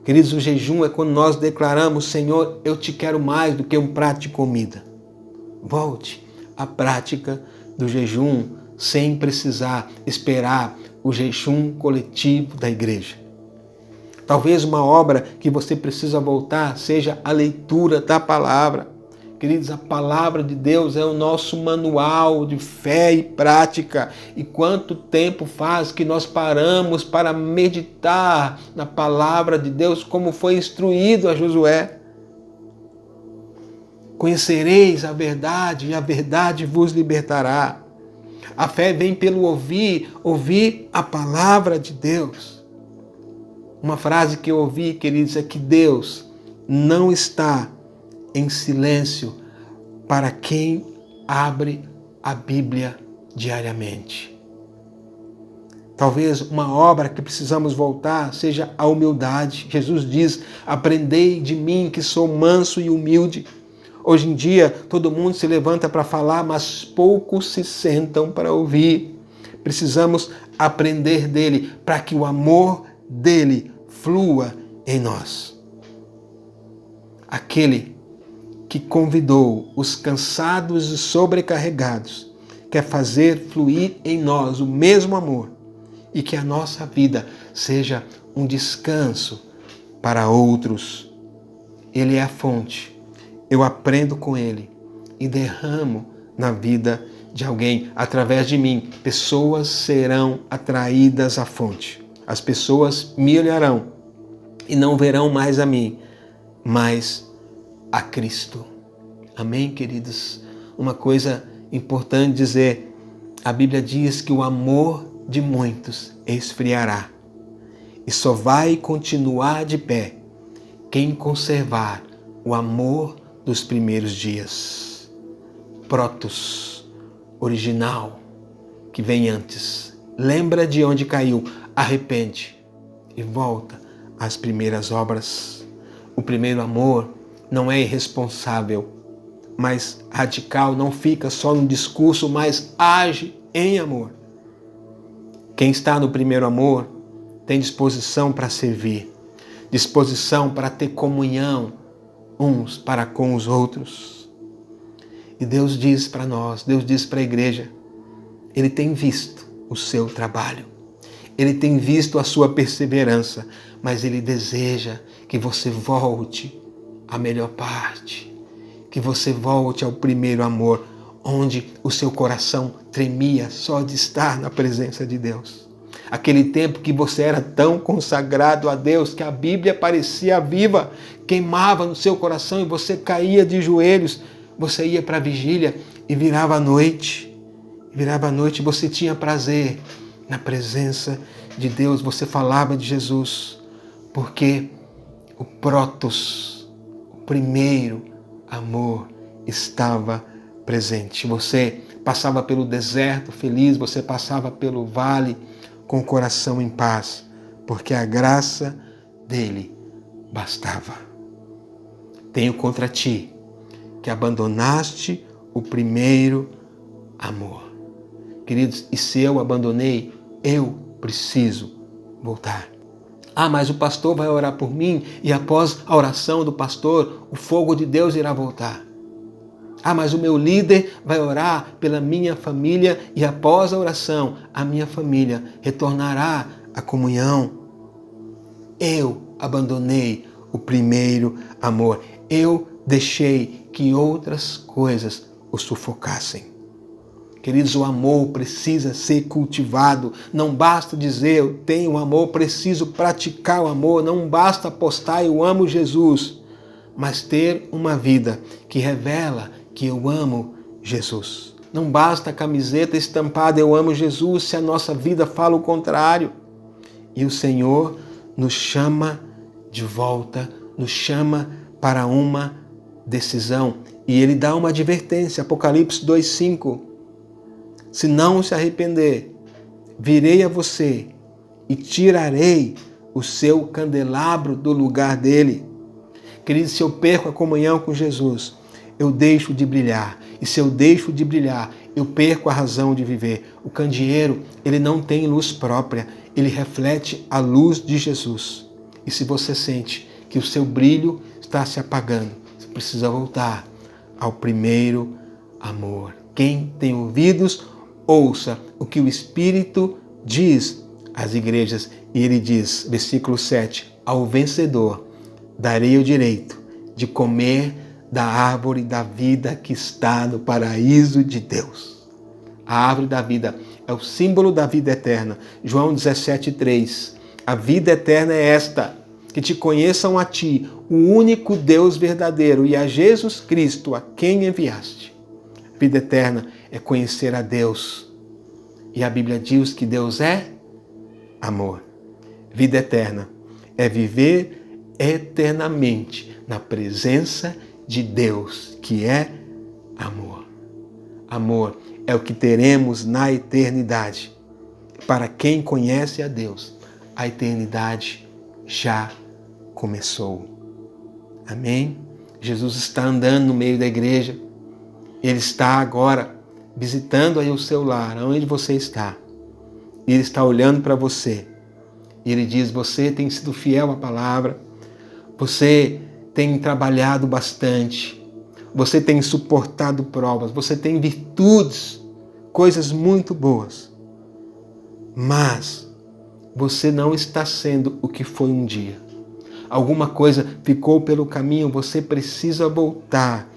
Speaker 4: Queridos, o jejum é quando nós declaramos, Senhor, eu te quero mais do que um prato de comida. Volte à prática do jejum sem precisar esperar o jejum coletivo da igreja. Talvez uma obra que você precisa voltar seja a leitura da palavra. Queridos, a palavra de Deus é o nosso manual de fé e prática. E quanto tempo faz que nós paramos para meditar na palavra de Deus, como foi instruído a Josué? Conhecereis a verdade e a verdade vos libertará. A fé vem pelo ouvir a palavra de Deus. Uma frase que eu ouvi, queridos, é que Deus não está em silêncio para quem abre a Bíblia diariamente. Talvez uma obra que precisamos voltar seja a humildade. Jesus diz, aprendei de mim que sou manso e humilde. Hoje em dia, todo mundo se levanta para falar, mas poucos se sentam para ouvir. Precisamos aprender dele para que o amor dele flua em nós. Aquele que convidou os cansados e sobrecarregados quer fazer fluir em nós o mesmo amor e que a nossa vida seja um descanso para outros. Ele é a fonte. Eu aprendo com Ele e derramo na vida de alguém. Através de mim, pessoas serão atraídas à fonte. As pessoas me olharão e não verão mais a mim, mas a Cristo. Amém, queridos? Uma coisa importante dizer, a Bíblia diz que o amor de muitos esfriará e só vai continuar de pé quem conservar o amor dos primeiros dias. Protos, original, que vem antes. Lembra de onde caiu, arrepende e volta às primeiras obras. O primeiro amor não é irresponsável, mas radical, não fica só no discurso, mas age em amor. Quem está no primeiro amor tem disposição para servir, disposição para ter comunhão uns para com os outros. E Deus diz para nós, Deus diz para a igreja, Ele tem visto o seu trabalho, Ele tem visto a sua perseverança, mas Ele deseja que você volte à melhor parte, que você volte ao primeiro amor, onde o seu coração tremia só de estar na presença de Deus. Aquele tempo que você era tão consagrado a Deus que a Bíblia parecia viva, queimava no seu coração e você caía de joelhos. Você ia para a vigília e virava a noite. Você tinha prazer na presença de Deus. Você falava de Jesus, porque o protos, o primeiro amor estava presente. Você passava pelo deserto feliz, você passava pelo vale com o coração em paz, porque a graça dele bastava. Tenho contra ti que abandonaste o primeiro amor. Queridos, e se eu abandonei, eu preciso voltar. Ah, mas o pastor vai orar por mim e após a oração do pastor, o fogo de Deus irá voltar. Ah, mas o meu líder vai orar pela minha família e após a oração, a minha família retornará à comunhão. Eu abandonei o primeiro amor. Eu deixei que outras coisas o sufocassem. Queridos, o amor precisa ser cultivado. Não basta dizer eu tenho amor, preciso praticar o amor. Não basta postar eu amo Jesus, mas ter uma vida que revela que eu amo Jesus. Não basta a camiseta estampada eu amo Jesus se a nossa vida fala o contrário. E o Senhor nos chama de volta, nos chama para uma decisão. E Ele dá uma advertência, Apocalipse 2:5. Se não se arrepender, virei a você e tirarei o seu candelabro do lugar dele. Queridos, se eu perco a comunhão com Jesus, eu deixo de brilhar. E se eu deixo de brilhar, eu perco a razão de viver. O candeeiro, ele não tem luz própria, ele reflete a luz de Jesus. E se você sente que o seu brilho está se apagando, você precisa voltar ao primeiro amor. Quem tem ouvidos, ouça o que o Espírito diz às igrejas. E ele diz, versículo 7, ao vencedor darei o direito de comer da árvore da vida que está no paraíso de Deus. A árvore da vida é o símbolo da vida eterna. João 17:3. A vida eterna é esta, que te conheçam a ti, o único Deus verdadeiro, e a Jesus Cristo, a quem enviaste. Vida eterna é conhecer a Deus. E a Bíblia diz que Deus é amor. Vida eterna é viver eternamente na presença de Deus, que é amor. Amor é o que teremos na eternidade. Para quem conhece a Deus, a eternidade já começou. Amém? Jesus está andando no meio da igreja. Ele está agora visitando aí o seu lar, onde você está. E Ele está olhando para você. E Ele diz, você tem sido fiel à palavra. Você tem trabalhado bastante. Você tem suportado provas. Você tem virtudes, coisas muito boas. Mas você não está sendo o que foi um dia. Alguma coisa ficou pelo caminho, você precisa voltar.